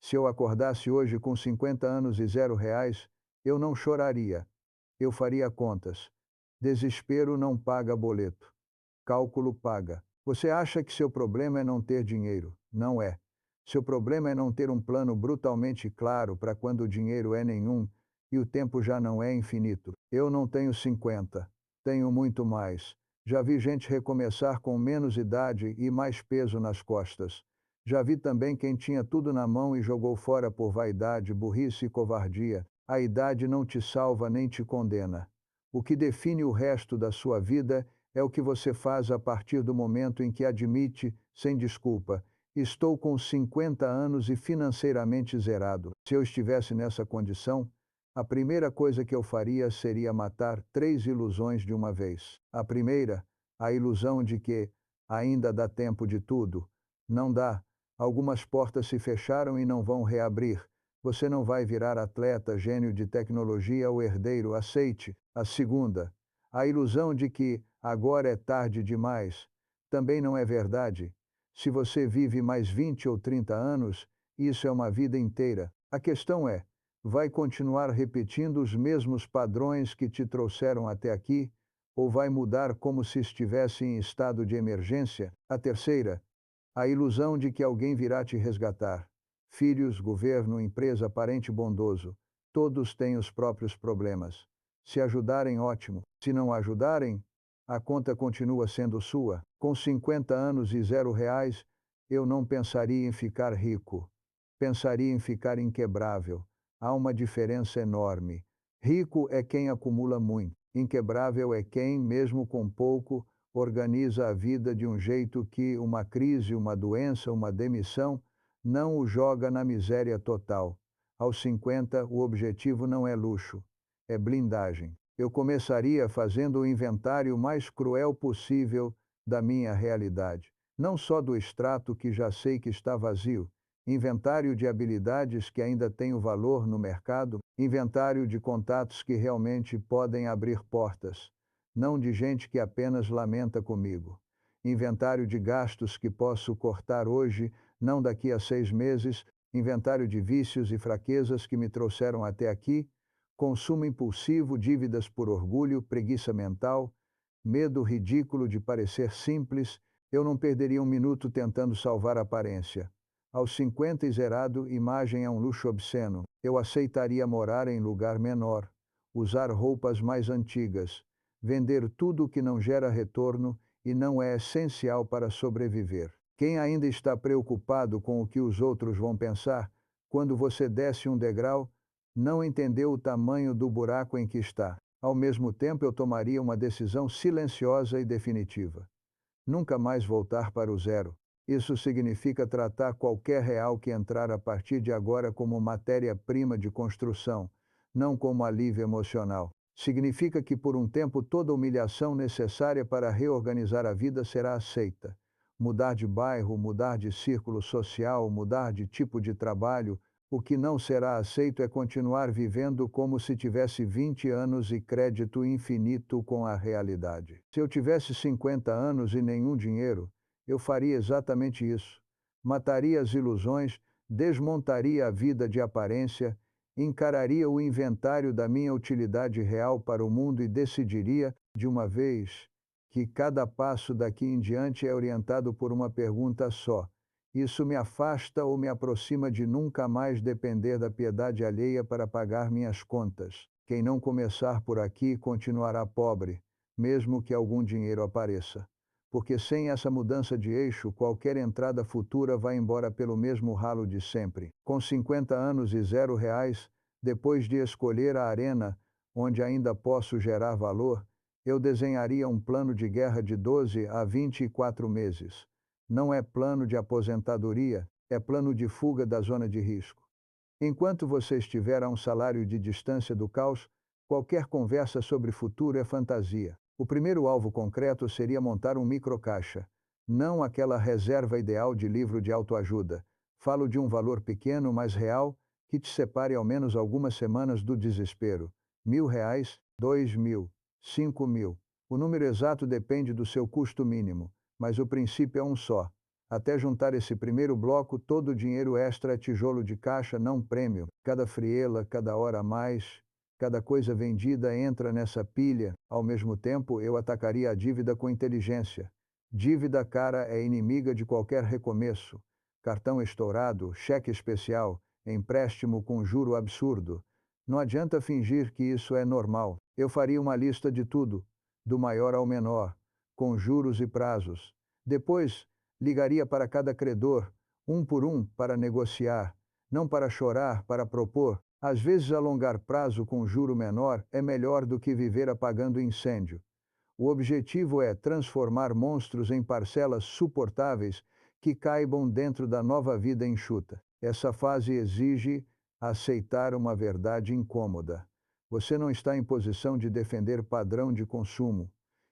Se eu acordasse hoje com 50 anos e R$ 0, eu não choraria. Eu faria contas. Desespero não paga boleto. Cálculo paga. Você acha que seu problema é não ter dinheiro? Não é. Seu problema é não ter um plano brutalmente claro para quando o dinheiro é nenhum e o tempo já não é infinito. Eu não tenho 50. Tenho muito mais. Já vi gente recomeçar com menos idade e mais peso nas costas. Já vi também quem tinha tudo na mão e jogou fora por vaidade, burrice e covardia. A idade não te salva nem te condena. O que define o resto da sua vida é o que você faz a partir do momento em que admite, sem desculpa, estou com 50 anos e financeiramente zerado. Se eu estivesse nessa condição, a primeira coisa que eu faria seria matar 3 ilusões de uma vez. A primeira, a ilusão de que ainda dá tempo de tudo. Não dá. Algumas portas se fecharam e não vão reabrir. Você não vai virar atleta, gênio de tecnologia ou herdeiro, aceite. A segunda, a ilusão de que agora é tarde demais. Também não é verdade. Se você vive mais 20 ou 30 anos, isso é uma vida inteira. A questão é, vai continuar repetindo os mesmos padrões que te trouxeram até aqui, ou vai mudar como se estivesse em estado de emergência? A terceira, a ilusão de que alguém virá te resgatar. Filhos, governo, empresa, parente bondoso, todos têm os próprios problemas. Se ajudarem, ótimo. Se não ajudarem, a conta continua sendo sua. Com 50 anos e R$ 0, eu não pensaria em ficar rico. Pensaria em ficar inquebrável. Há uma diferença enorme. Rico é quem acumula muito. Inquebrável é quem, mesmo com pouco, organiza a vida de um jeito que uma crise, uma doença, uma demissão não o joga na miséria total. Aos 50, o objetivo não é luxo, é blindagem. Eu começaria fazendo o inventário mais cruel possível da minha realidade. Não só do extrato que já sei que está vazio, inventário de habilidades que ainda têm o valor no mercado, inventário de contatos que realmente podem abrir portas, não de gente que apenas lamenta comigo. Inventário de gastos que posso cortar hoje, não daqui a 6 meses, inventário de vícios e fraquezas que me trouxeram até aqui, consumo impulsivo, dívidas por orgulho, preguiça mental, medo ridículo de parecer simples. Eu não perderia um minuto tentando salvar a aparência. Aos 50 e zerado, imagem é um luxo obsceno. Eu aceitaria morar em lugar menor, usar roupas mais antigas, vender tudo o que não gera retorno e não é essencial para sobreviver. Quem ainda está preocupado com o que os outros vão pensar, quando você desce um degrau, não entendeu o tamanho do buraco em que está. Ao mesmo tempo, eu tomaria uma decisão silenciosa e definitiva. Nunca mais voltar para o zero. Isso significa tratar qualquer real que entrar a partir de agora como matéria-prima de construção, não como alívio emocional. Significa que por um tempo toda humilhação necessária para reorganizar a vida será aceita. Mudar de bairro, mudar de círculo social, mudar de tipo de trabalho, o que não será aceito é continuar vivendo como se tivesse 20 anos e crédito infinito com a realidade. Se eu tivesse 50 anos e nenhum dinheiro, eu faria exatamente isso. Mataria as ilusões, desmontaria a vida de aparência, encararia o inventário da minha utilidade real para o mundo e decidiria, de uma vez, que cada passo daqui em diante é orientado por uma pergunta só. Isso me afasta ou me aproxima de nunca mais depender da piedade alheia para pagar minhas contas. Quem não começar por aqui continuará pobre, mesmo que algum dinheiro apareça. Porque sem essa mudança de eixo, qualquer entrada futura vai embora pelo mesmo ralo de sempre. Com 50 anos e R$ 0, depois de escolher a arena onde ainda posso gerar valor, eu desenharia um plano de guerra de 12 a 24 meses. Não é plano de aposentadoria, é plano de fuga da zona de risco. Enquanto você estiver a um salário de distância do caos, qualquer conversa sobre futuro é fantasia. O primeiro alvo concreto seria montar um microcaixa. Não aquela reserva ideal de livro de autoajuda. Falo de um valor pequeno, mas real, que te separe ao menos algumas semanas do desespero. R$ 1.000, 2.000, 5.000. O número exato depende do seu custo mínimo, mas o princípio é um só. Até juntar esse primeiro bloco, todo o dinheiro extra é tijolo de caixa, não prêmio. Cada friela, cada hora a mais, cada coisa vendida entra nessa pilha. Ao mesmo tempo, eu atacaria a dívida com inteligência. Dívida cara é inimiga de qualquer recomeço. Cartão estourado, cheque especial, empréstimo com juro absurdo. Não adianta fingir que isso é normal. Eu faria uma lista de tudo, do maior ao menor, com juros e prazos. Depois, ligaria para cada credor, um por um, para negociar, não para chorar, para propor. Às vezes, alongar prazo com juro menor é melhor do que viver apagando incêndio. O objetivo é transformar monstros em parcelas suportáveis que caibam dentro da nova vida enxuta. Essa fase exige aceitar uma verdade incômoda. Você não está em posição de defender padrão de consumo.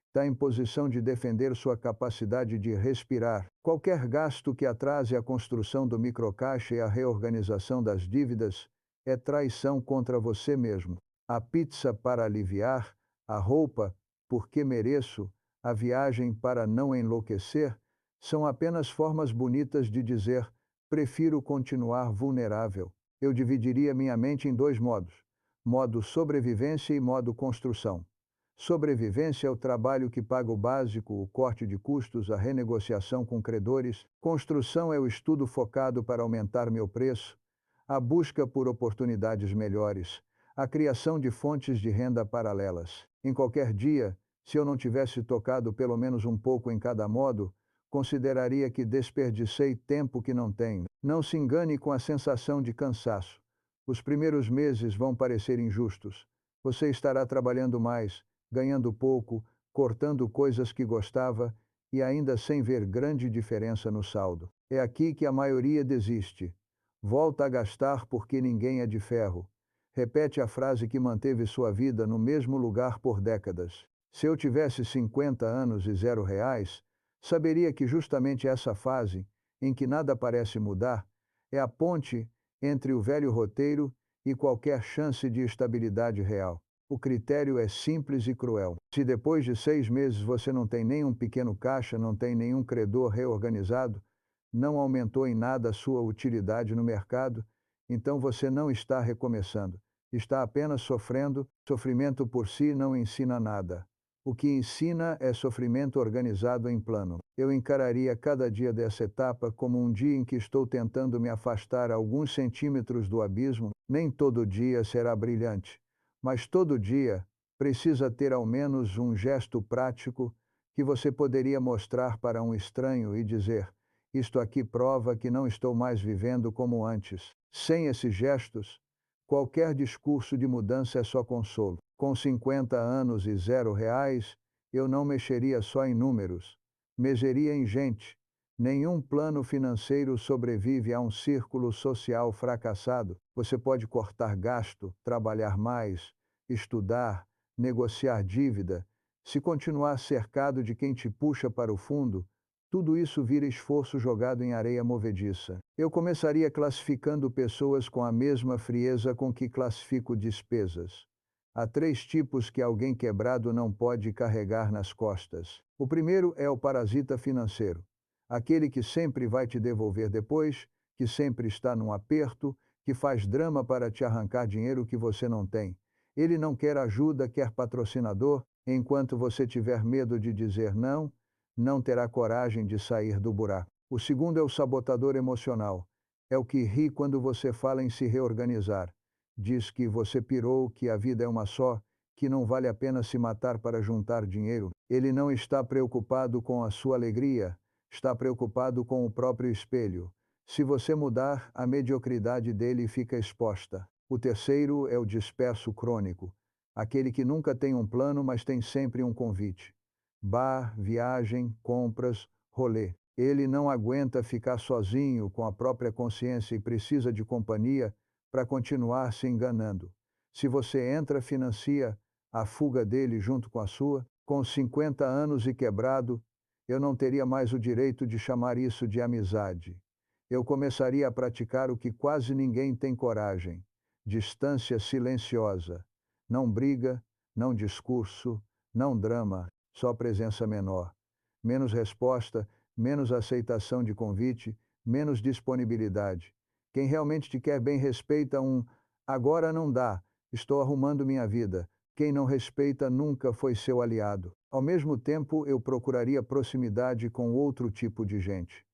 Está em posição de defender sua capacidade de respirar. Qualquer gasto que atrase a construção do microcaixa e a reorganização das dívidas é traição contra você mesmo. A pizza para aliviar, a roupa porque mereço, a viagem para não enlouquecer, são apenas formas bonitas de dizer: prefiro continuar vulnerável. Eu dividiria minha mente em dois modos: modo sobrevivência e modo construção. Sobrevivência é o trabalho que paga o básico, o corte de custos, a renegociação com credores. Construção é o estudo focado para aumentar meu preço, a busca por oportunidades melhores, a criação de fontes de renda paralelas. Em qualquer dia, se eu não tivesse tocado pelo menos um pouco em cada modo, consideraria que desperdicei tempo que não tenho. Não se engane com a sensação de cansaço. Os primeiros meses vão parecer injustos. Você estará trabalhando mais, ganhando pouco, cortando coisas que gostava e ainda sem ver grande diferença no saldo. É aqui que a maioria desiste. Volta a gastar porque ninguém é de ferro. Repete a frase que manteve sua vida no mesmo lugar por décadas. Se eu tivesse 50 anos e R$ 0, saberia que justamente essa fase, em que nada parece mudar, é a ponte entre o velho roteiro e qualquer chance de estabilidade real. O critério é simples e cruel. Se depois de 6 meses você não tem nenhum pequeno caixa, não tem nenhum credor reorganizado, não aumentou em nada a sua utilidade no mercado, então você não está recomeçando. Está apenas sofrendo. Sofrimento por si não ensina nada. O que ensina é sofrimento organizado em plano. Eu encararia cada dia dessa etapa como um dia em que estou tentando me afastar alguns centímetros do abismo. Nem todo dia será brilhante, mas todo dia precisa ter ao menos um gesto prático que você poderia mostrar para um estranho e dizer: isto aqui prova que não estou mais vivendo como antes. Sem esses gestos, qualquer discurso de mudança é só consolo. Com 50 anos e R$ 0, eu não mexeria só em números, mexeria em gente. Nenhum plano financeiro sobrevive a um círculo social fracassado. Você pode cortar gasto, trabalhar mais, estudar, negociar dívida. Se continuar cercado de quem te puxa para o fundo, tudo isso vira esforço jogado em areia movediça. Eu começaria classificando pessoas com a mesma frieza com que classifico despesas. Há 3 tipos que alguém quebrado não pode carregar nas costas. O primeiro é o parasita financeiro. Aquele que sempre vai te devolver depois, que sempre está num aperto, que faz drama para te arrancar dinheiro que você não tem. Ele não quer ajuda, quer patrocinador. Enquanto você tiver medo de dizer não, não terá coragem de sair do buraco. O segundo é o sabotador emocional. É o que ri quando você fala em se reorganizar. Diz que você pirou, que a vida é uma só, que não vale a pena se matar para juntar dinheiro. Ele não está preocupado com a sua alegria, está preocupado com o próprio espelho. Se você mudar, a mediocridade dele fica exposta. O terceiro é o disperso crônico. Aquele que nunca tem um plano, mas tem sempre um convite. Bar, viagem, compras, rolê. Ele não aguenta ficar sozinho com a própria consciência e precisa de companhia para continuar se enganando. Se você entra, financia a fuga dele junto com a sua. Com 50 anos e quebrado, eu não teria mais o direito de chamar isso de amizade. Eu começaria a praticar o que quase ninguém tem coragem: distância silenciosa. Não briga, não discurso, não drama, só presença menor. Menos resposta, menos aceitação de convite, menos disponibilidade. Quem realmente te quer bem respeita um agora não dá, estou arrumando minha vida. Quem não respeita nunca foi seu aliado. Ao mesmo tempo, eu procuraria proximidade com outro tipo de gente.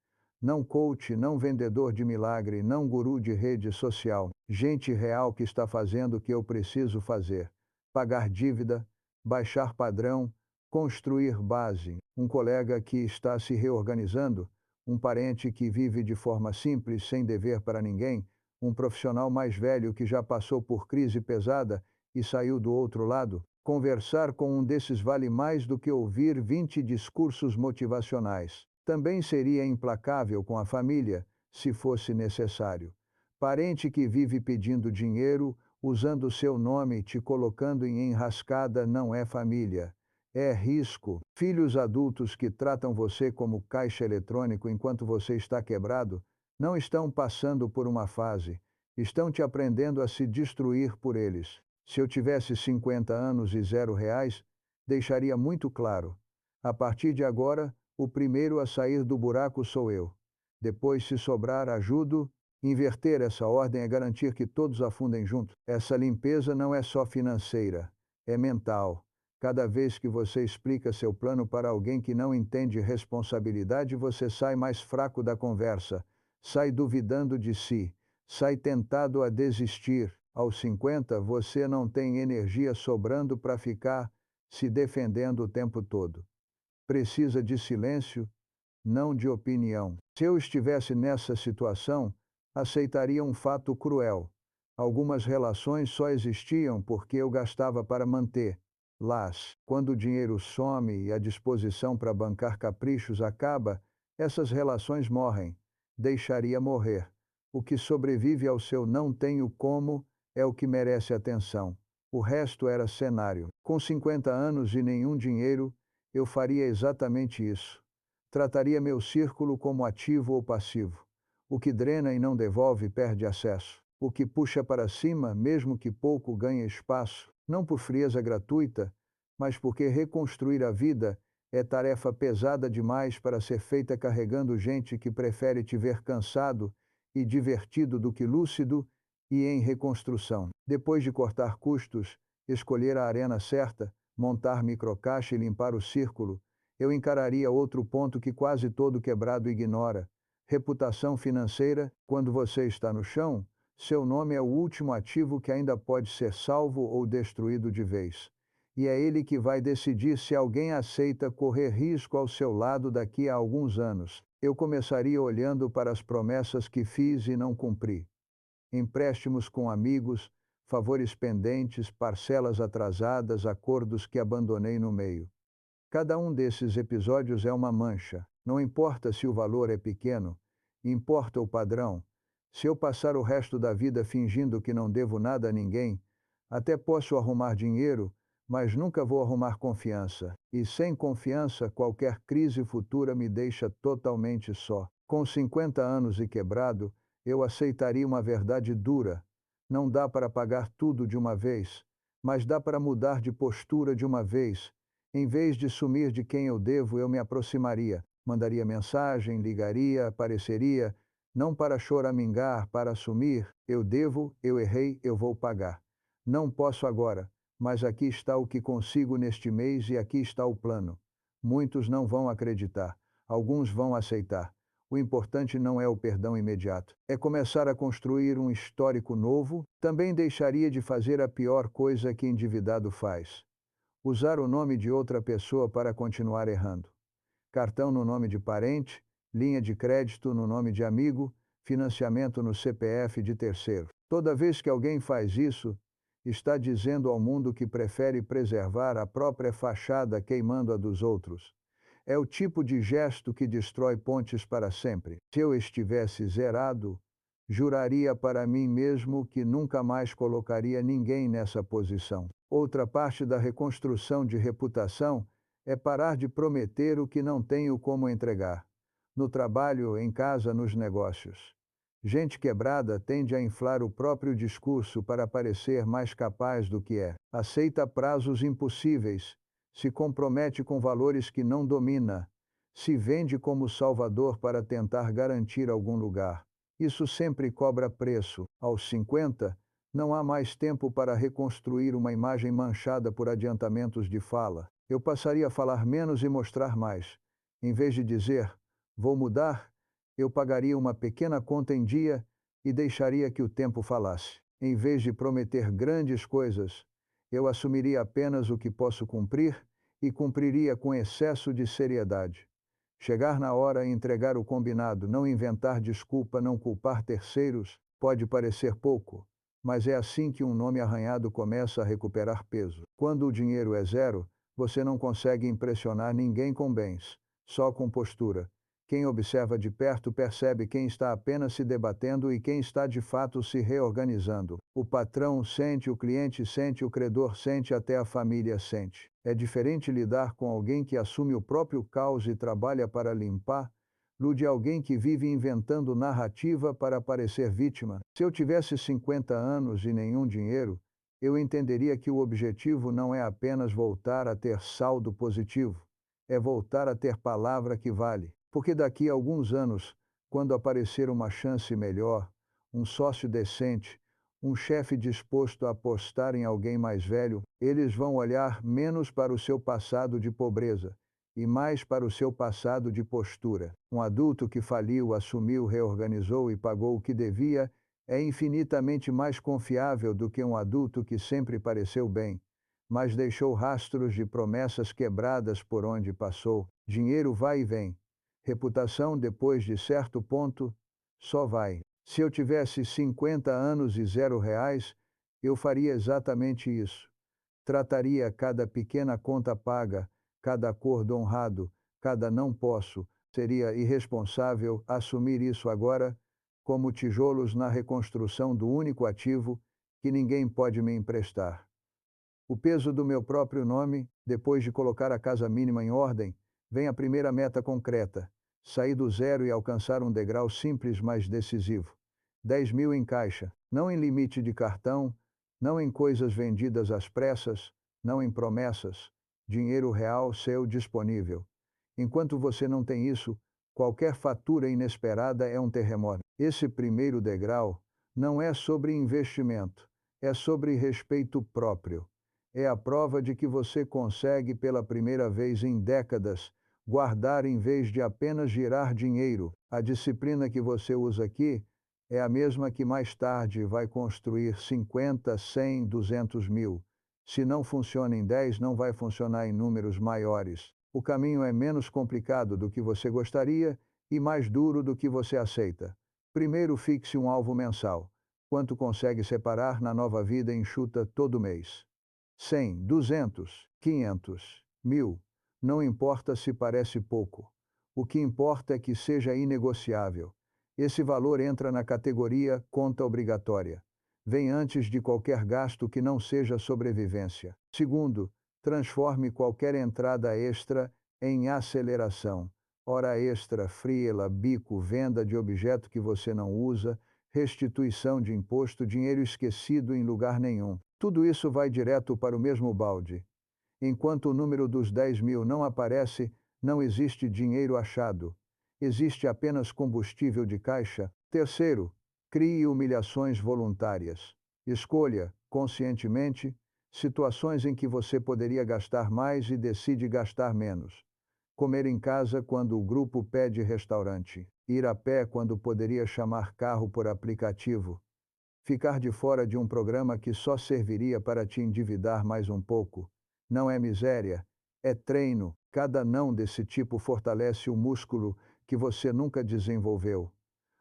Não coach, não vendedor de milagre, não guru de rede social. Gente real que está fazendo o que eu preciso fazer. Pagar dívida, baixar padrão, construir base. Um colega que está se reorganizando, um parente que vive de forma simples, sem dever para ninguém, um profissional mais velho que já passou por crise pesada e saiu do outro lado. Conversar com um desses vale mais do que ouvir 20 discursos motivacionais. Também seria implacável com a família, se fosse necessário. Parente que vive pedindo dinheiro, usando seu nome e te colocando em enrascada não é família. É risco. Filhos adultos que tratam você como caixa eletrônico enquanto você está quebrado, não estão passando por uma fase. Estão te aprendendo a se destruir por eles. Se eu tivesse 50 anos e R$ 0, deixaria muito claro. A partir de agora, o primeiro a sair do buraco sou eu. Depois, se sobrar, ajudo. Inverter essa ordem é garantir que todos afundem junto. Essa limpeza não é só financeira, é mental. Cada vez que você explica seu plano para alguém que não entende responsabilidade, você sai mais fraco da conversa, sai duvidando de si, sai tentado a desistir. Aos 50, você não tem energia sobrando para ficar se defendendo o tempo todo. Precisa de silêncio, não de opinião. Se eu estivesse nessa situação, aceitaria um fato cruel. Algumas relações só existiam porque eu gastava para mantê-las. Quando o dinheiro some e a disposição para bancar caprichos acaba, essas relações morrem. Deixaria morrer. O que sobrevive ao seu não tenho como é o que merece atenção. O resto era cenário. Com 50 anos e nenhum dinheiro, eu faria exatamente isso. Trataria meu círculo como ativo ou passivo. O que drena e não devolve perde acesso. O que puxa para cima, mesmo que pouco, ganha espaço, não por frieza gratuita, mas porque reconstruir a vida é tarefa pesada demais para ser feita carregando gente que prefere te ver cansado e divertido do que lúcido e em reconstrução. Depois de cortar custos, escolher a arena certa, montar microcaixa e limpar o círculo, eu encararia outro ponto que quase todo quebrado ignora. Reputação financeira, quando você está no chão, seu nome é o último ativo que ainda pode ser salvo ou destruído de vez. E é ele que vai decidir se alguém aceita correr risco ao seu lado daqui a alguns anos. Eu começaria olhando para as promessas que fiz e não cumpri. Empréstimos com amigos, favores pendentes, parcelas atrasadas, acordos que abandonei no meio. Cada um desses episódios é uma mancha. Não importa se o valor é pequeno, importa o padrão. Se eu passar o resto da vida fingindo que não devo nada a ninguém, até posso arrumar dinheiro, mas nunca vou arrumar confiança. E sem confiança, qualquer crise futura me deixa totalmente só. Com 50 anos e quebrado, eu aceitaria uma verdade dura. Não dá para pagar tudo de uma vez, mas dá para mudar de postura de uma vez. Em vez de sumir de quem eu devo, eu me aproximaria, mandaria mensagem, ligaria, apareceria, não para choramingar, para assumir, eu devo, eu errei, eu vou pagar. Não posso agora, mas aqui está o que consigo neste mês e aqui está o plano. Muitos não vão acreditar, alguns vão aceitar. O importante não é o perdão imediato, é começar a construir um histórico novo. Também deixaria de fazer a pior coisa que endividado faz: usar o nome de outra pessoa para continuar errando. Cartão no nome de parente, linha de crédito no nome de amigo, financiamento no CPF de terceiro. Toda vez que alguém faz isso, está dizendo ao mundo que prefere preservar a própria fachada queimando a dos outros. É o tipo de gesto que destrói pontes para sempre. Se eu estivesse zerado, juraria para mim mesmo que nunca mais colocaria ninguém nessa posição. Outra parte da reconstrução de reputação é parar de prometer o que não tenho como entregar. No trabalho, em casa, nos negócios. Gente quebrada tende a inflar o próprio discurso para parecer mais capaz do que é. Aceita prazos impossíveis, se compromete com valores que não domina, Se vende como salvador para tentar garantir algum lugar. Isso sempre cobra preço. Aos 50, não há mais tempo para reconstruir uma imagem manchada por adiantamentos de fala. Eu passaria a falar menos e mostrar mais. Em vez de dizer, vou mudar, eu pagaria uma pequena conta em dia e deixaria que o tempo falasse. Em vez de prometer grandes coisas, eu assumiria apenas o que posso cumprir e cumpriria com excesso de seriedade. Chegar na hora e entregar o combinado, não inventar desculpa, não culpar terceiros, pode parecer pouco, mas é assim que um nome arranhado começa a recuperar peso. Quando o dinheiro é zero, você não consegue impressionar ninguém com bens, só com postura. Quem observa de perto percebe quem está apenas se debatendo e quem está de fato se reorganizando. O patrão sente, o cliente sente, o credor sente, até a família sente. É diferente lidar com alguém que assume o próprio caos e trabalha para limpar, do de alguém que vive inventando narrativa para parecer vítima. Se eu tivesse 50 anos e nenhum dinheiro, eu entenderia que o objetivo não é apenas voltar a ter saldo positivo, é voltar a ter palavra que vale. Porque daqui a alguns anos, quando aparecer uma chance melhor, um sócio decente, um chefe disposto a apostar em alguém mais velho, eles vão olhar menos para o seu passado de pobreza e mais para o seu passado de postura. Um adulto que faliu, assumiu, reorganizou e pagou o que devia é infinitamente mais confiável do que um adulto que sempre pareceu bem, mas deixou rastros de promessas quebradas por onde passou. Dinheiro vai e vem. Reputação, depois de certo ponto, só vai. Se eu tivesse 50 anos e R$ 0, eu faria exatamente isso. Trataria cada pequena conta paga, cada acordo honrado, cada não posso. Seria irresponsável assumir isso agora como tijolos na reconstrução do único ativo que ninguém pode me emprestar. O peso do meu próprio nome, depois de colocar a casa mínima em ordem, vem a primeira meta concreta: sair do zero e alcançar um degrau simples, mas decisivo. 10.000 em caixa, não em limite de cartão, não em coisas vendidas às pressas, não em promessas. Dinheiro real seu disponível. Enquanto você não tem isso, qualquer fatura inesperada é um terremoto. Esse primeiro degrau não é sobre investimento, é sobre respeito próprio. É a prova de que você consegue, pela primeira vez em décadas, guardar em vez de apenas girar dinheiro. A disciplina que você usa aqui é a mesma que mais tarde vai construir 50, 100, 200 mil. Se não funciona em 10, não vai funcionar em números maiores. O caminho é menos complicado do que você gostaria e mais duro do que você aceita. Primeiro, fixe um alvo mensal. Quanto consegue separar na nova vida enxuta todo mês? 100, 200, 500, 1000. Não importa se parece pouco. O que importa é que seja inegociável. Esse valor entra na categoria conta obrigatória. Vem antes de qualquer gasto que não seja sobrevivência. Segundo, transforme qualquer entrada extra em aceleração. Hora extra, freela, bico, venda de objeto que você não usa, restituição de imposto, dinheiro esquecido em lugar nenhum. Tudo isso vai direto para o mesmo balde. Enquanto o número dos 10.000 não aparece, não existe dinheiro achado. Existe apenas combustível de caixa. Terceiro, crie humilhações voluntárias. Escolha, conscientemente, situações em que você poderia gastar mais e decide gastar menos. Comer em casa quando o grupo pede restaurante. Ir a pé quando poderia chamar carro por aplicativo. Ficar de fora de um programa que só serviria para te endividar mais um pouco. Não é miséria, é treino. Cada não desse tipo fortalece o músculo que você nunca desenvolveu.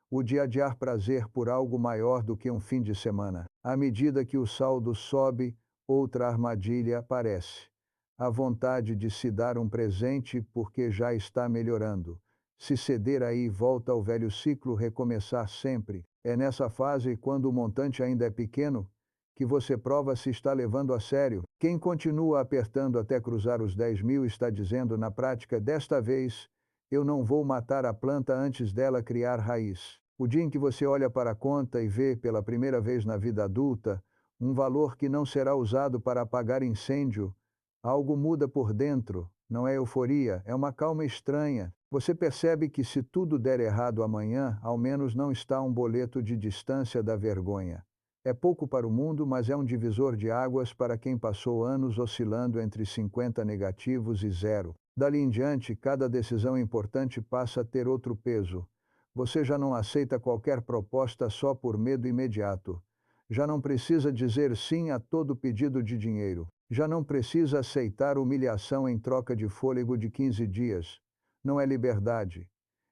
O de adiar prazer por algo maior do que um fim de semana. À medida que o saldo sobe, outra armadilha aparece. A vontade de se dar um presente porque já está melhorando. Se ceder aí, volta ao velho ciclo, recomeçar sempre. É nessa fase, quando o montante ainda é pequeno, que você prova se está levando a sério. Quem continua apertando até cruzar os 10.000 está dizendo na prática: desta vez, eu não vou matar a planta antes dela criar raiz. O dia em que você olha para a conta e vê, pela primeira vez na vida adulta, um valor que não será usado para apagar incêndio, algo muda por dentro. Não é euforia, é uma calma estranha. Você percebe que se tudo der errado amanhã, ao menos não está um boleto de distância da vergonha. É pouco para o mundo, mas é um divisor de águas para quem passou anos oscilando entre 50 negativos e zero. Dali em diante, cada decisão importante passa a ter outro peso. Você já não aceita qualquer proposta só por medo imediato. Já não precisa dizer sim a todo pedido de dinheiro. Já não precisa aceitar humilhação em troca de fôlego de 15 dias. Não é liberdade.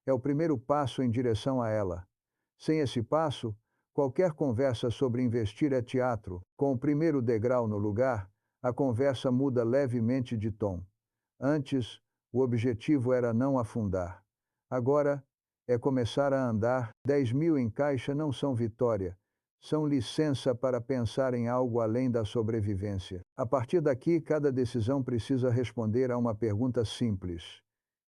É o primeiro passo em direção a ela. Sem esse passo, qualquer conversa sobre investir é teatro. Com o primeiro degrau no lugar, a conversa muda levemente de tom. Antes, o objetivo era não afundar. Agora, é começar a andar. 10.000 em caixa não são vitória. São licença para pensar em algo além da sobrevivência. A partir daqui, cada decisão precisa responder a uma pergunta simples: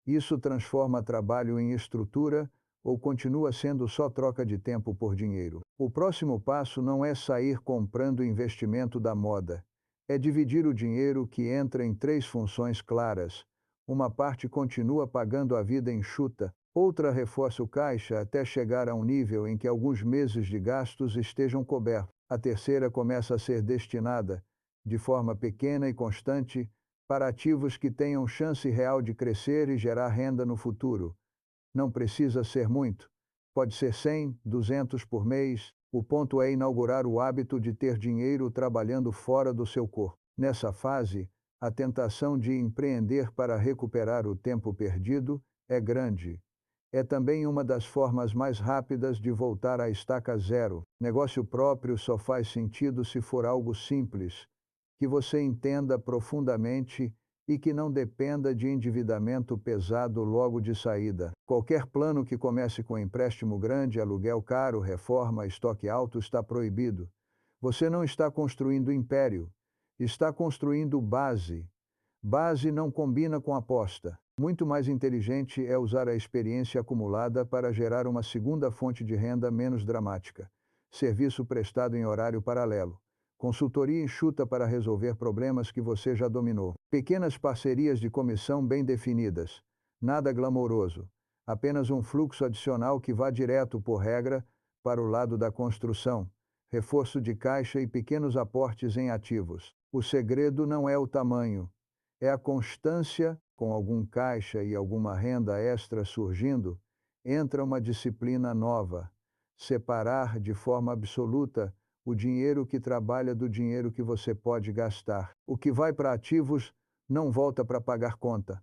isso transforma trabalho em estrutura ou continua sendo só troca de tempo por dinheiro? O próximo passo não é sair comprando investimento da moda. É dividir o dinheiro que entra em três funções claras. Uma parte continua pagando a vida enxuta, outra reforça o caixa até chegar a um nível em que alguns meses de gastos estejam cobertos. A terceira começa a ser destinada, de forma pequena e constante, para ativos que tenham chance real de crescer e gerar renda no futuro. Não precisa ser muito. Pode ser 100, 200 por mês. O ponto é inaugurar o hábito de ter dinheiro trabalhando fora do seu corpo. Nessa fase, a tentação de empreender para recuperar o tempo perdido é grande. É também uma das formas mais rápidas de voltar à estaca zero. Negócio próprio só faz sentido se for algo simples, que você entenda profundamente e que não dependa de endividamento pesado logo de saída. Qualquer plano que comece com empréstimo grande, aluguel caro, reforma, estoque alto está proibido. Você não está construindo império, está construindo base. Base não combina com aposta. Muito mais inteligente é usar a experiência acumulada para gerar uma segunda fonte de renda menos dramática. Serviço prestado em horário paralelo. Consultoria enxuta para resolver problemas que você já dominou. Pequenas parcerias de comissão bem definidas. Nada glamouroso. Apenas um fluxo adicional que vá direto, por regra, para o lado da construção. Reforço de caixa e pequenos aportes em ativos. O segredo não é o tamanho. É a constância. Com algum caixa e alguma renda extra surgindo, entra uma disciplina nova. Separar de forma absoluta o dinheiro que trabalha do dinheiro que você pode gastar. O que vai para ativos não volta para pagar conta,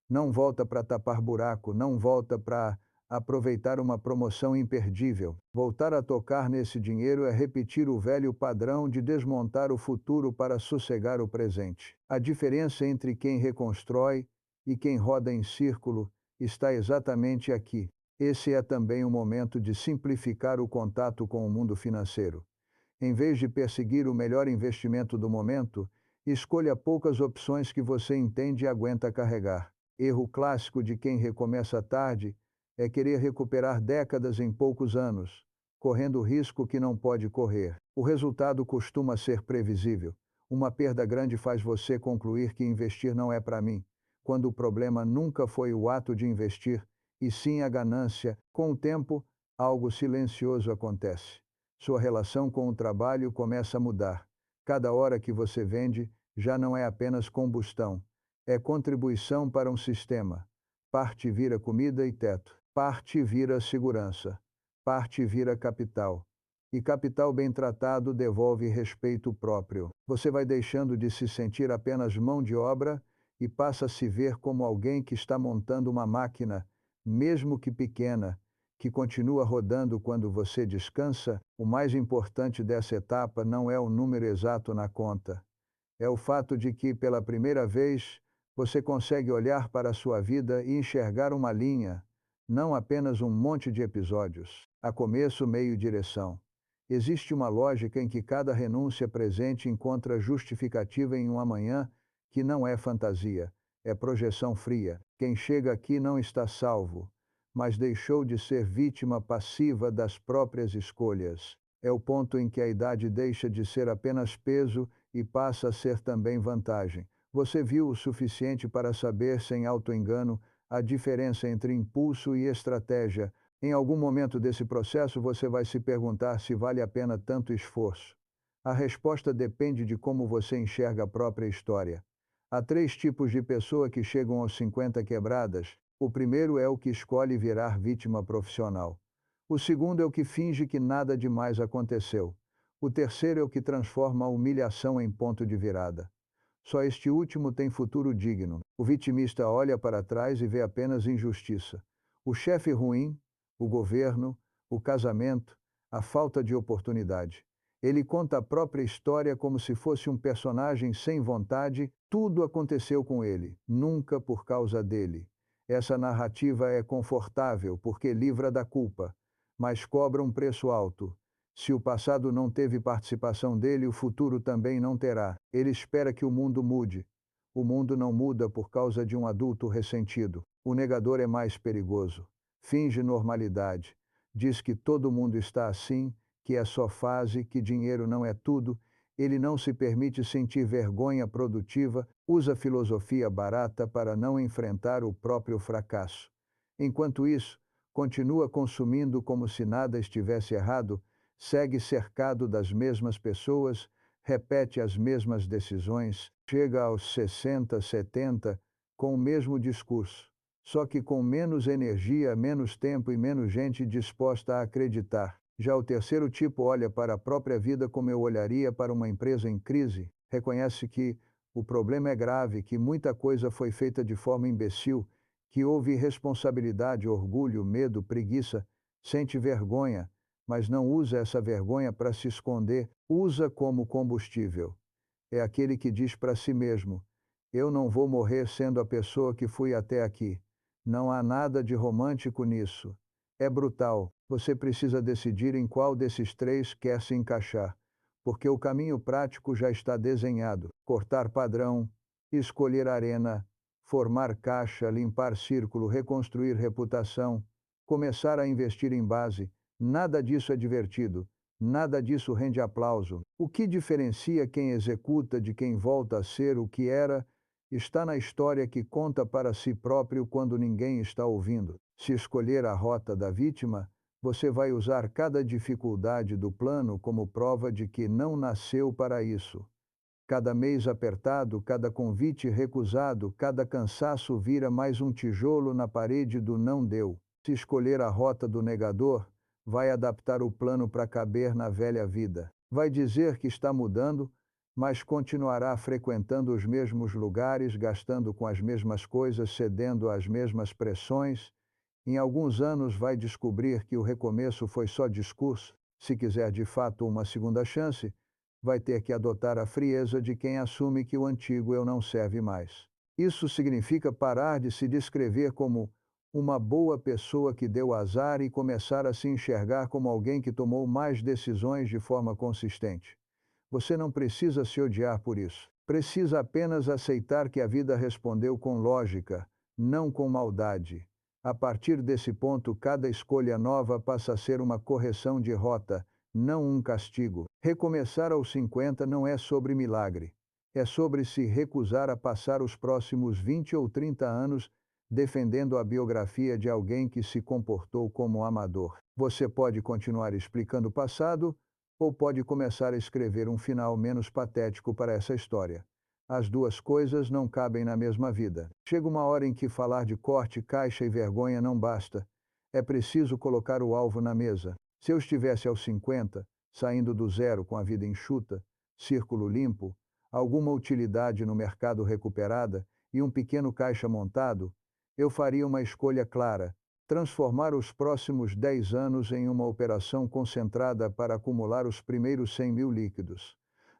não volta para tapar buraco, não volta para aproveitar uma promoção imperdível. Voltar a tocar nesse dinheiro é repetir o velho padrão de desmontar o futuro para sossegar o presente. A diferença entre quem reconstrói e quem roda em círculo está exatamente aqui. Esse é também o momento de simplificar o contato com o mundo financeiro. Em vez de perseguir o melhor investimento do momento, escolha poucas opções que você entende e aguenta carregar. Erro clássico de quem recomeça tarde é querer recuperar décadas em poucos anos, correndo risco que não pode correr. O resultado costuma ser previsível. Uma perda grande faz você concluir que investir não é para mim, quando o problema nunca foi o ato de investir, e sim a ganância. Com o tempo, algo silencioso acontece. Sua relação com o trabalho começa a mudar. Cada hora que você vende já não é apenas combustão, é contribuição para um sistema. Parte vira comida e teto, parte vira segurança, parte vira capital. E capital bem tratado devolve respeito próprio. Você vai deixando de se sentir apenas mão de obra e passa a se ver como alguém que está montando uma máquina, mesmo que pequena, que continua rodando quando você descansa. O mais importante dessa etapa não é o número exato na conta. É o fato de que, pela primeira vez, você consegue olhar para a sua vida e enxergar uma linha, não apenas um monte de episódios. Há começo, meio e direção. Existe uma lógica em que cada renúncia presente encontra justificativa em um amanhã que não é fantasia, é projeção fria. Quem chega aqui não está salvo, mas deixou de ser vítima passiva das próprias escolhas. É o ponto em que a idade deixa de ser apenas peso e passa a ser também vantagem. Você viu o suficiente para saber, sem auto-engano, a diferença entre impulso e estratégia. Em algum momento desse processo, você vai se perguntar se vale a pena tanto esforço. A resposta depende de como você enxerga a própria história. Há três tipos de pessoa que chegam aos 50 quebradas. O primeiro é o que escolhe virar vítima profissional. O segundo é o que finge que nada demais aconteceu. O terceiro é o que transforma a humilhação em ponto de virada. Só este último tem futuro digno. O vitimista olha para trás e vê apenas injustiça. O chefe ruim, o governo, o casamento, a falta de oportunidade. Ele conta a própria história como se fosse um personagem sem vontade. Tudo aconteceu com ele, nunca por causa dele. Essa narrativa é confortável porque livra da culpa, mas cobra um preço alto. Se o passado não teve participação dele, o futuro também não terá. Ele espera que o mundo mude. O mundo não muda por causa de um adulto ressentido. O negador é mais perigoso. Finge normalidade. Diz que todo mundo está assim, que é só fase, que dinheiro não é tudo. Ele não se permite sentir vergonha produtiva, usa filosofia barata para não enfrentar o próprio fracasso. Enquanto isso, continua consumindo como se nada estivesse errado, segue cercado das mesmas pessoas, repete as mesmas decisões, chega aos 60, 70 com o mesmo discurso, só que com menos energia, menos tempo e menos gente disposta a acreditar. Já o terceiro tipo olha para a própria vida como eu olharia para uma empresa em crise, reconhece que o problema é grave, que muita coisa foi feita de forma imbecil, que houve irresponsabilidade, orgulho, medo, preguiça, sente vergonha, mas não usa essa vergonha para se esconder, usa como combustível. É aquele que diz para si mesmo: eu não vou morrer sendo a pessoa que fui até aqui. Não há nada de romântico nisso. É brutal. Você precisa decidir em qual desses três quer se encaixar, porque o caminho prático já está desenhado. Cortar padrão, escolher arena, formar caixa, limpar círculo, reconstruir reputação, começar a investir em base. Nada disso é divertido, nada disso rende aplauso. O que diferencia quem executa de quem volta a ser o que era, está na história que conta para si próprio quando ninguém está ouvindo. Se escolher a rota da vítima, você vai usar cada dificuldade do plano como prova de que não nasceu para isso. Cada mês apertado, cada convite recusado, cada cansaço vira mais um tijolo na parede do não deu. Se escolher a rota do negador, vai adaptar o plano para caber na velha vida. Vai dizer que está mudando, mas continuará frequentando os mesmos lugares, gastando com as mesmas coisas, cedendo às mesmas pressões. Em alguns anos vai descobrir que o recomeço foi só discurso. Se quiser de fato uma segunda chance, vai ter que adotar a frieza de quem assume que o antigo eu não serve mais. Isso significa parar de se descrever como uma boa pessoa que deu azar e começar a se enxergar como alguém que tomou mais decisões de forma consistente. Você não precisa se odiar por isso. Precisa apenas aceitar que a vida respondeu com lógica, não com maldade. A partir desse ponto, cada escolha nova passa a ser uma correção de rota, não um castigo. Recomeçar aos 50 não é sobre milagre. É sobre se recusar a passar os próximos 20 ou 30 anos defendendo a biografia de alguém que se comportou como amador. Você pode continuar explicando o passado, ou pode começar a escrever um final menos patético para essa história. As duas coisas não cabem na mesma vida. Chega uma hora em que falar de corte, caixa e vergonha não basta. É preciso colocar o alvo na mesa. Se eu estivesse aos 50, saindo do zero com a vida enxuta, círculo limpo, alguma utilidade no mercado recuperada e um pequeno caixa montado, eu faria uma escolha clara: transformar os próximos 10 anos em uma operação concentrada para acumular os primeiros 100 mil líquidos.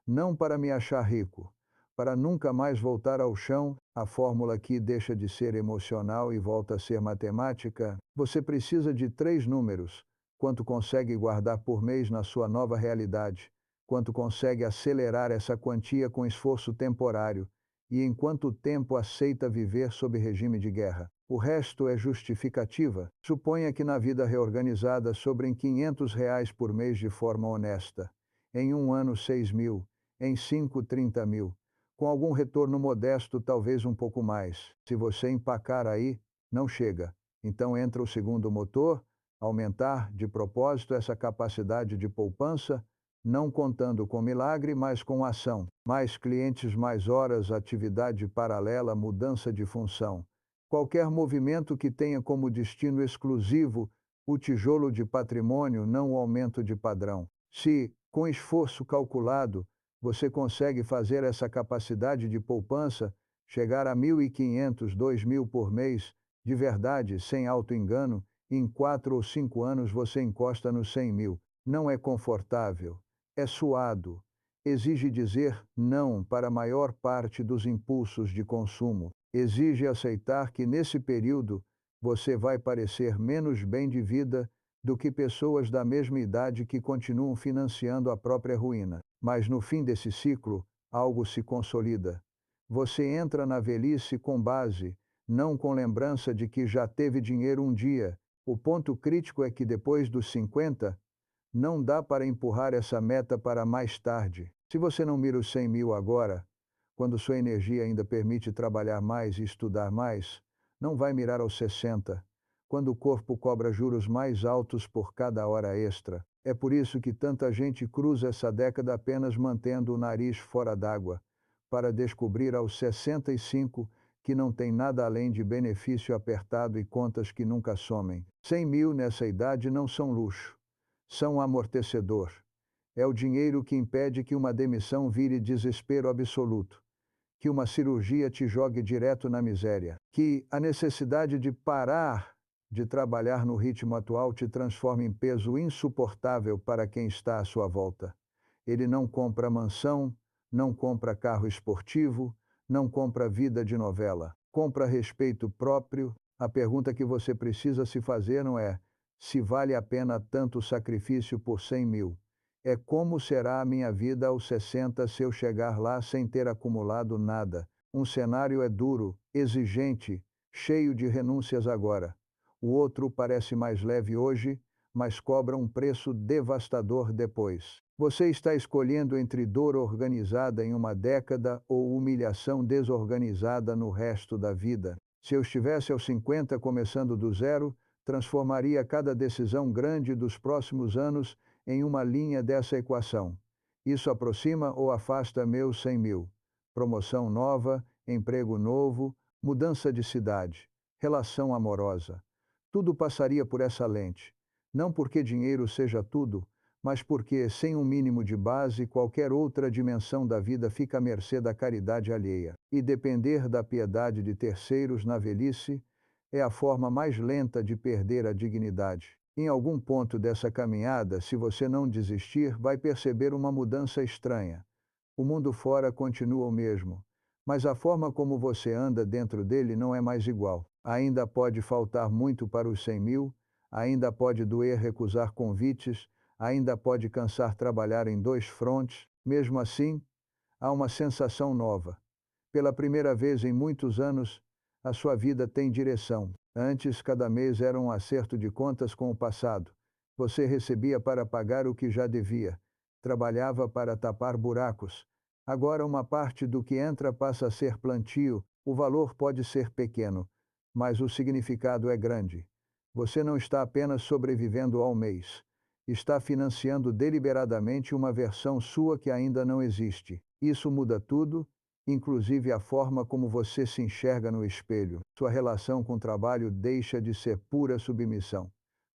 Não para me achar rico, para nunca mais voltar ao chão. A fórmula aqui deixa de ser emocional e volta a ser matemática. Você precisa de 3 números: quanto consegue guardar por mês na sua nova realidade, quanto consegue acelerar essa quantia com esforço temporário, e em quanto tempo aceita viver sob regime de guerra. O resto é justificativa. Suponha que na vida reorganizada sobrem R$ 500 por mês de forma honesta. Em um ano, 6 mil. Em 5, 30 mil. Com algum retorno modesto, talvez um pouco mais. Se você empacar aí, Não chega. Então entra o segundo motor, aumentar de propósito essa capacidade de poupança, não contando com milagre, mas com ação. Mais clientes, mais horas, atividade paralela, mudança de função. Qualquer movimento que tenha como destino exclusivo o tijolo de patrimônio, não o aumento de padrão. Se, com esforço calculado, você consegue fazer essa capacidade de poupança chegar a 1.500, 2.000 por mês, de verdade, sem auto-engano, em 4 ou 5 anos você encosta nos 100.000. Não é confortável, é suado. Exige dizer não para a maior parte dos impulsos de consumo. Exige aceitar que nesse período você vai parecer menos bem de vida do que pessoas da mesma idade que continuam financiando a própria ruína. Mas no fim desse ciclo, algo se consolida. Você entra na velhice com base, não com lembrança de que já teve dinheiro um dia. O ponto crítico é que depois dos 50, não dá para empurrar essa meta para mais tarde. Se você não mira os 100.000 agora, quando sua energia ainda permite trabalhar mais e estudar mais, não vai mirar aos 60, quando o corpo cobra juros mais altos por cada hora extra. É por isso que tanta gente cruza essa década apenas mantendo o nariz fora d'água, para descobrir aos 65 que não tem nada além de benefício apertado e contas que nunca somem. 100.000 nessa idade não são luxo, são amortecedor. É o dinheiro que impede que uma demissão vire desespero absoluto, que uma cirurgia te jogue direto na miséria, que a necessidade de parar de trabalhar no ritmo atual te transforme em peso insuportável para quem está à sua volta. Ele não compra mansão, não compra carro esportivo, não compra vida de novela. Compra respeito próprio. A pergunta que você precisa se fazer não é se vale a pena tanto sacrifício por 100.000. É como será a minha vida aos 60 se eu chegar lá sem ter acumulado nada. Um cenário é duro, exigente, cheio de renúncias agora. O outro parece mais leve hoje, mas cobra um preço devastador depois. Você está escolhendo entre dor organizada em uma década ou humilhação desorganizada no resto da vida. Se eu estivesse aos 50 começando do zero, transformaria cada decisão grande dos próximos anos em uma linha dessa equação. Isso aproxima ou afasta meus 100.000. Promoção nova, emprego novo, mudança de cidade, relação amorosa. Tudo passaria por essa lente. Não porque dinheiro seja tudo, mas porque, sem um mínimo de base, qualquer outra dimensão da vida fica à mercê da caridade alheia. E depender da piedade de terceiros na velhice é a forma mais lenta de perder a dignidade. Em algum ponto dessa caminhada, se você não desistir, vai perceber uma mudança estranha. O mundo fora continua o mesmo, mas a forma como você anda dentro dele não é mais igual. Ainda pode faltar muito para os 100.000, ainda pode doer recusar convites, ainda pode cansar trabalhar em 2 frontes. Mesmo assim, há uma sensação nova. Pela primeira vez em muitos anos, a sua vida tem direção. Antes, cada mês era um acerto de contas com o passado. Você recebia para pagar o que já devia. Trabalhava para tapar buracos. Agora, uma parte do que entra passa a ser plantio. O valor pode ser pequeno, mas o significado é grande. Você não está apenas sobrevivendo ao mês. Está financiando deliberadamente uma versão sua que ainda não existe. Isso muda tudo, inclusive a forma como você se enxerga no espelho. Sua relação com o trabalho deixa de ser pura submissão.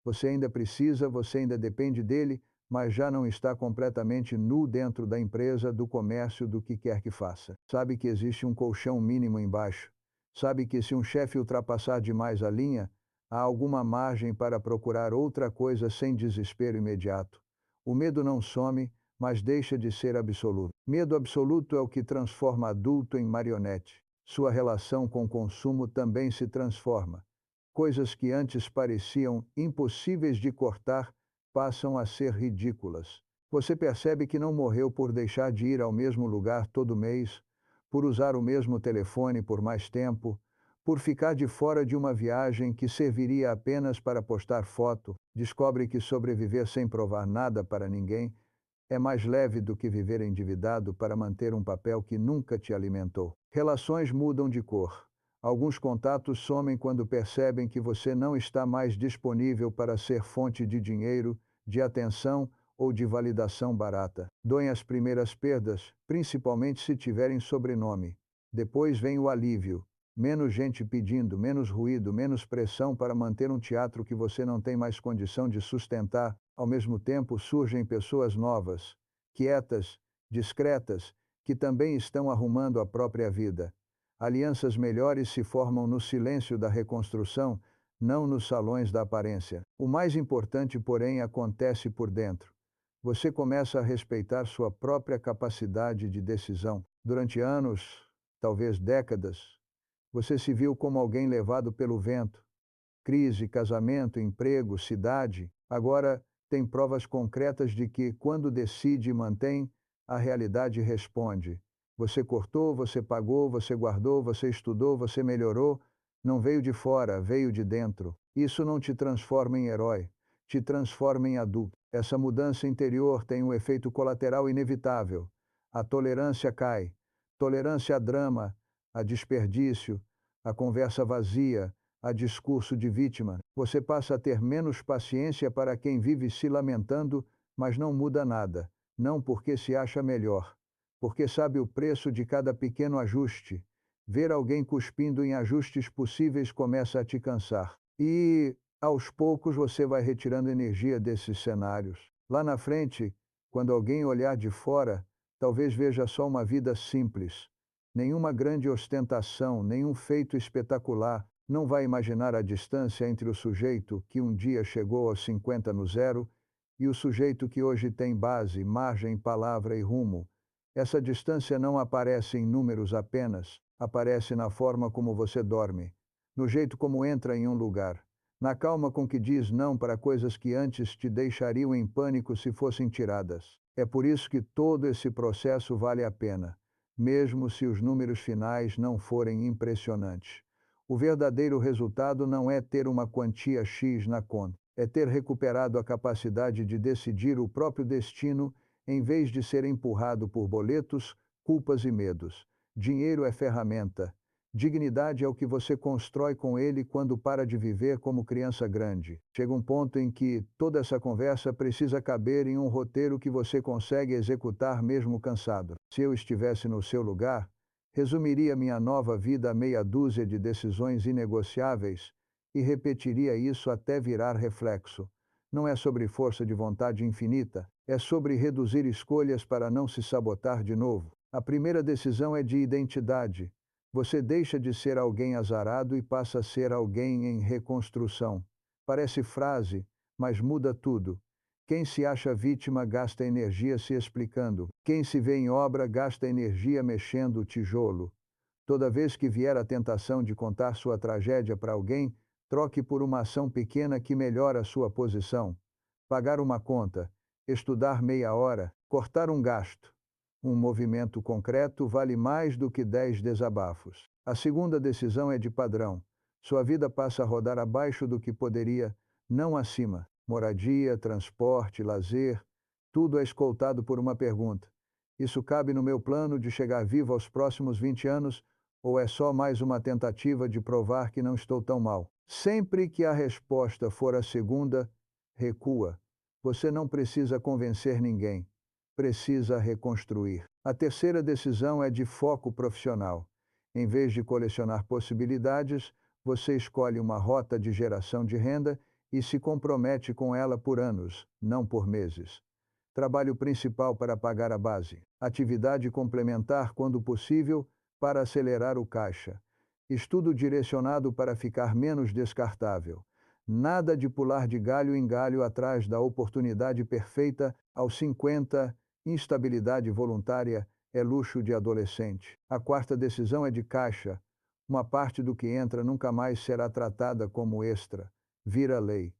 Você ainda precisa, você ainda depende dele, mas já não está completamente nu dentro da empresa, do comércio, do que quer que faça. Sabe que existe um colchão mínimo embaixo. Sabe que se um chefe ultrapassar demais a linha, há alguma margem para procurar outra coisa sem desespero imediato. O medo não some, mas deixa de ser absoluto. Medo absoluto é o que transforma adulto em marionete. Sua relação com o consumo também se transforma. Coisas que antes pareciam impossíveis de cortar passam a ser ridículas. Você percebe que não morreu por deixar de ir ao mesmo lugar todo mês, por usar o mesmo telefone por mais tempo, por ficar de fora de uma viagem que serviria apenas para postar foto. Descobre que sobreviver sem provar nada para ninguém é mais leve do que viver endividado para manter um papel que nunca te alimentou. Relações mudam de cor. Alguns contatos somem quando percebem que você não está mais disponível para ser fonte de dinheiro, de atenção ou de validação barata. Doem as primeiras perdas, principalmente se tiverem sobrenome. Depois vem o alívio. Menos gente pedindo, menos ruído, menos pressão para manter um teatro que você não tem mais condição de sustentar. Ao mesmo tempo, surgem pessoas novas, quietas, discretas, que também estão arrumando a própria vida. Alianças melhores se formam no silêncio da reconstrução, não nos salões da aparência. O mais importante, porém, acontece por dentro. Você começa a respeitar sua própria capacidade de decisão. Durante anos, talvez décadas, você se viu como alguém levado pelo vento. Crise, casamento, emprego, cidade. Agora tem provas concretas de que, quando decide e mantém, a realidade responde. Você cortou, você pagou, você guardou, você estudou, você melhorou. Não veio de fora, veio de dentro. Isso não te transforma em herói, te transforma em adulto. Essa mudança interior tem um efeito colateral inevitável. A tolerância cai. Tolerância a drama, a desperdício, a conversa vazia, a discurso de vítima. Você passa a ter menos paciência para quem vive se lamentando, mas não muda nada. Não porque se acha melhor, porque sabe o preço de cada pequeno ajuste. Ver alguém cuspindo em ajustes possíveis começa a te cansar. E, aos poucos, você vai retirando energia desses cenários. Lá na frente, quando alguém olhar de fora, talvez veja só uma vida simples. Nenhuma grande ostentação, nenhum feito espetacular. Não vai imaginar a distância entre o sujeito que um dia chegou aos 50 no zero e o sujeito que hoje tem base, margem, palavra e rumo. Essa distância não aparece em números apenas, aparece na forma como você dorme, no jeito como entra em um lugar, na calma com que diz não para coisas que antes te deixariam em pânico se fossem tiradas. É por isso que todo esse processo vale a pena, mesmo se os números finais não forem impressionantes. O verdadeiro resultado não é ter uma quantia X na conta, é ter recuperado a capacidade de decidir o próprio destino em vez de ser empurrado por boletos, culpas e medos. Dinheiro é ferramenta. Dignidade é o que você constrói com ele quando para de viver como criança grande. Chega um ponto em que toda essa conversa precisa caber em um roteiro que você consegue executar mesmo cansado. Se eu estivesse no seu lugar, resumiria minha nova vida a meia dúzia de decisões inegociáveis e repetiria isso até virar reflexo. Não é sobre força de vontade infinita, é sobre reduzir escolhas para não se sabotar de novo. A primeira decisão é de identidade. Você deixa de ser alguém azarado e passa a ser alguém em reconstrução. Parece frase, mas muda tudo. Quem se acha vítima gasta energia se explicando. Quem se vê em obra gasta energia mexendo o tijolo. Toda vez que vier a tentação de contar sua tragédia para alguém, troque por uma ação pequena que melhora a sua posição. Pagar uma conta, estudar meia hora, cortar um gasto. Um movimento concreto vale mais do que 10 desabafos. A segunda decisão é de padrão. Sua vida passa a rodar abaixo do que poderia, não acima. Moradia, transporte, lazer, tudo é escoltado por uma pergunta. Isso cabe no meu plano de chegar vivo aos próximos 20 anos ou é só mais uma tentativa de provar que não estou tão mal? Sempre que a resposta for a segunda, recua. Você não precisa convencer ninguém. Precisa reconstruir. A terceira decisão é de foco profissional. Em vez de colecionar possibilidades, você escolhe uma rota de geração de renda e se compromete com ela por anos, não por meses. Trabalho principal para pagar a base. Atividade complementar, quando possível, para acelerar o caixa. Estudo direcionado para ficar menos descartável. Nada de pular de galho em galho atrás da oportunidade perfeita aos 50, instabilidade voluntária é luxo de adolescente. A quarta decisão é de caixa. Uma parte do que entra nunca mais será tratada como extra. Vira lei.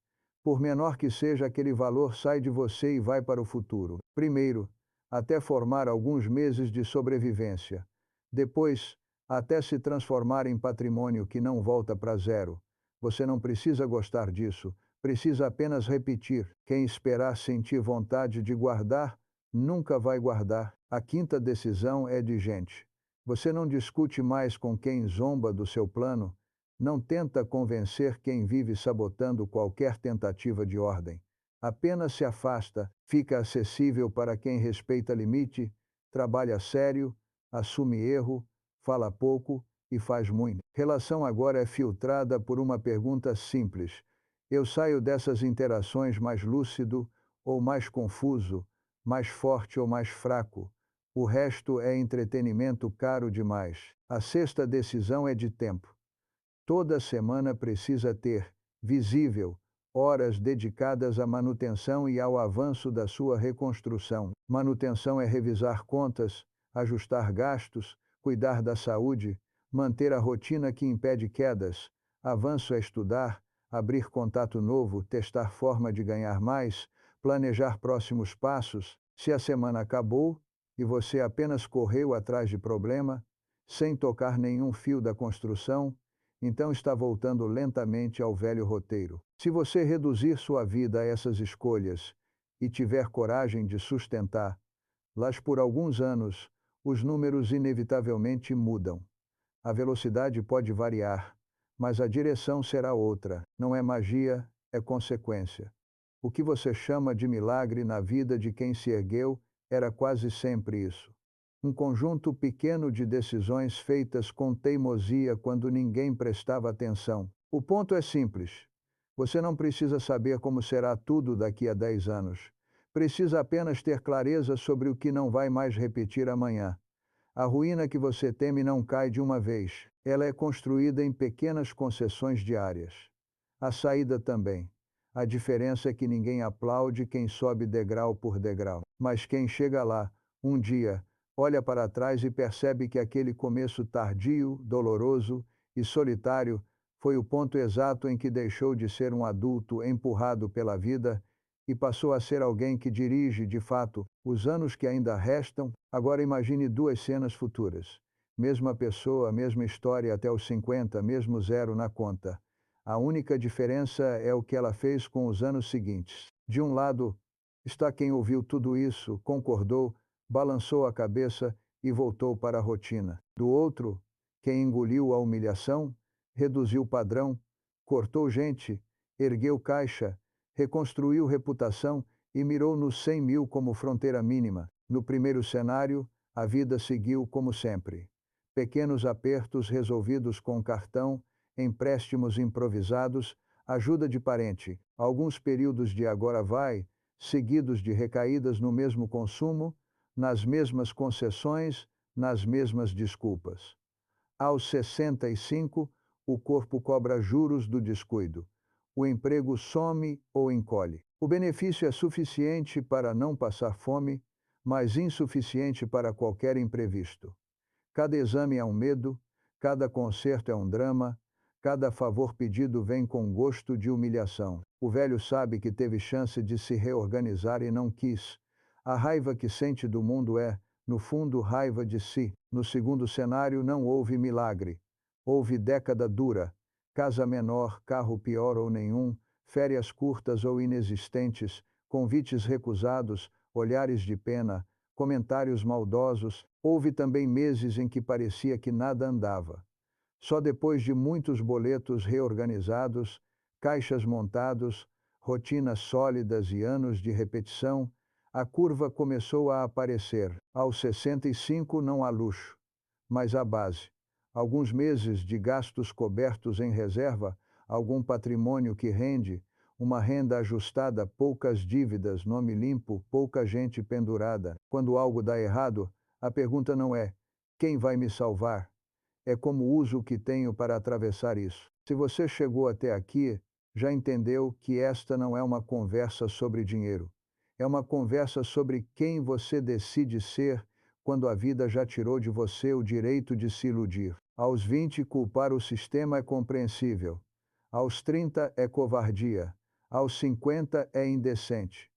Por menor que seja, aquele valor sai de você e vai para o futuro. Primeiro, até formar alguns meses de sobrevivência. Depois, até se transformar em patrimônio que não volta para zero. Você não precisa gostar disso, precisa apenas repetir. Quem esperar sentir vontade de guardar, nunca vai guardar. A quinta decisão é de gente. Você não discute mais com quem zomba do seu plano, não tenta convencer quem vive sabotando qualquer tentativa de ordem. Apenas se afasta, fica acessível para quem respeita limite, trabalha sério, assume erro, fala pouco e faz muito. Relação agora é filtrada por uma pergunta simples. Eu saio dessas interações mais lúcido ou mais confuso, mais forte ou mais fraco. O resto é entretenimento caro demais. A sexta decisão é de tempo. Toda semana precisa ter, visível, horas dedicadas à manutenção e ao avanço da sua reconstrução. Manutenção é revisar contas, ajustar gastos, cuidar da saúde, manter a rotina que impede quedas. Avanço é estudar, abrir contato novo, testar forma de ganhar mais, planejar próximos passos. Se a semana acabou e você apenas correu atrás de problema, sem tocar nenhum fio da construção, então está voltando lentamente ao velho roteiro. Se você reduzir sua vida a essas escolhas e tiver coragem de sustentá-las por alguns anos, os números inevitavelmente mudam. A velocidade pode variar, mas a direção será outra. Não é magia, é consequência. O que você chama de milagre na vida de quem se ergueu era quase sempre isso. Um conjunto pequeno de decisões feitas com teimosia quando ninguém prestava atenção. O ponto é simples. Você não precisa saber como será tudo daqui a 10 anos. Precisa apenas ter clareza sobre o que não vai mais repetir amanhã. A ruína que você teme não cai de uma vez. Ela é construída em pequenas concessões diárias. A saída também. A diferença é que ninguém aplaude quem sobe degrau por degrau. Mas quem chega lá, um dia, olha para trás e percebe que aquele começo tardio, doloroso e solitário foi o ponto exato em que deixou de ser um adulto empurrado pela vida e passou a ser alguém que dirige, de fato, os anos que ainda restam. Agora imagine duas cenas futuras. Mesma pessoa, mesma história até os 50, mesmo zero na conta. A única diferença é o que ela fez com os anos seguintes. De um lado, está quem ouviu tudo isso, concordou, balançou a cabeça e voltou para a rotina. Do outro, quem engoliu a humilhação, reduziu o padrão, cortou gente, ergueu caixa, reconstruiu reputação e mirou nos 100 mil como fronteira mínima. No primeiro cenário, a vida seguiu como sempre. Pequenos apertos resolvidos com cartão, empréstimos improvisados, ajuda de parente, alguns períodos de agora vai, seguidos de recaídas no mesmo consumo, nas mesmas concessões, nas mesmas desculpas. Aos 65, o corpo cobra juros do descuido. O emprego some ou encolhe. O benefício é suficiente para não passar fome, mas insuficiente para qualquer imprevisto. Cada exame é um medo, cada conserto é um drama, cada favor pedido vem com gosto de humilhação. O velho sabe que teve chance de se reorganizar e não quis. A raiva que sente do mundo é, no fundo, raiva de si. No segundo cenário não houve milagre. Houve década dura, casa menor, carro pior ou nenhum, férias curtas ou inexistentes, convites recusados, olhares de pena, comentários maldosos. Houve também meses em que parecia que nada andava. Só depois de muitos boletos reorganizados, caixas montados, rotinas sólidas e anos de repetição, a curva começou a aparecer. Aos 65 não há luxo, mas a base. Alguns meses de gastos cobertos em reserva, algum patrimônio que rende, uma renda ajustada, poucas dívidas, nome limpo, pouca gente pendurada. Quando algo dá errado, a pergunta não é: quem vai me salvar? É como uso o que tenho para atravessar isso. Se você chegou até aqui, já entendeu que esta não é uma conversa sobre dinheiro. É uma conversa sobre quem você decide ser quando a vida já tirou de você o direito de se iludir. Aos 20, culpar o sistema é compreensível. Aos 30, é covardia. Aos 50, é indecente.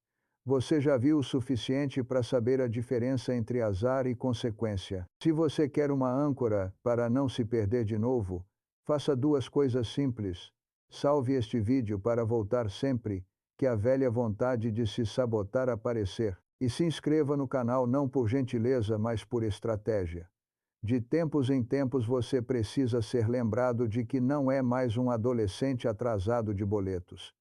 Você já viu o suficiente para saber a diferença entre azar e consequência. Se você quer uma âncora para não se perder de novo, faça duas coisas simples. Salve este vídeo para voltar sempre que a velha vontade de se sabotar aparecer. E se inscreva no canal não por gentileza, mas por estratégia. De tempos em tempos você precisa ser lembrado de que não é mais um adolescente atrasado de boletos.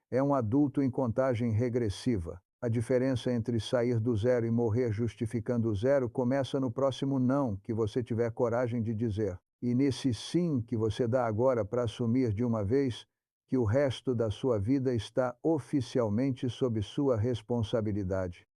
É um adulto em contagem regressiva. A diferença entre sair do zero e morrer justificando o zero começa no próximo não que você tiver coragem de dizer. E nesse sim que você dá agora para assumir de uma vez que o resto da sua vida está oficialmente sob sua responsabilidade.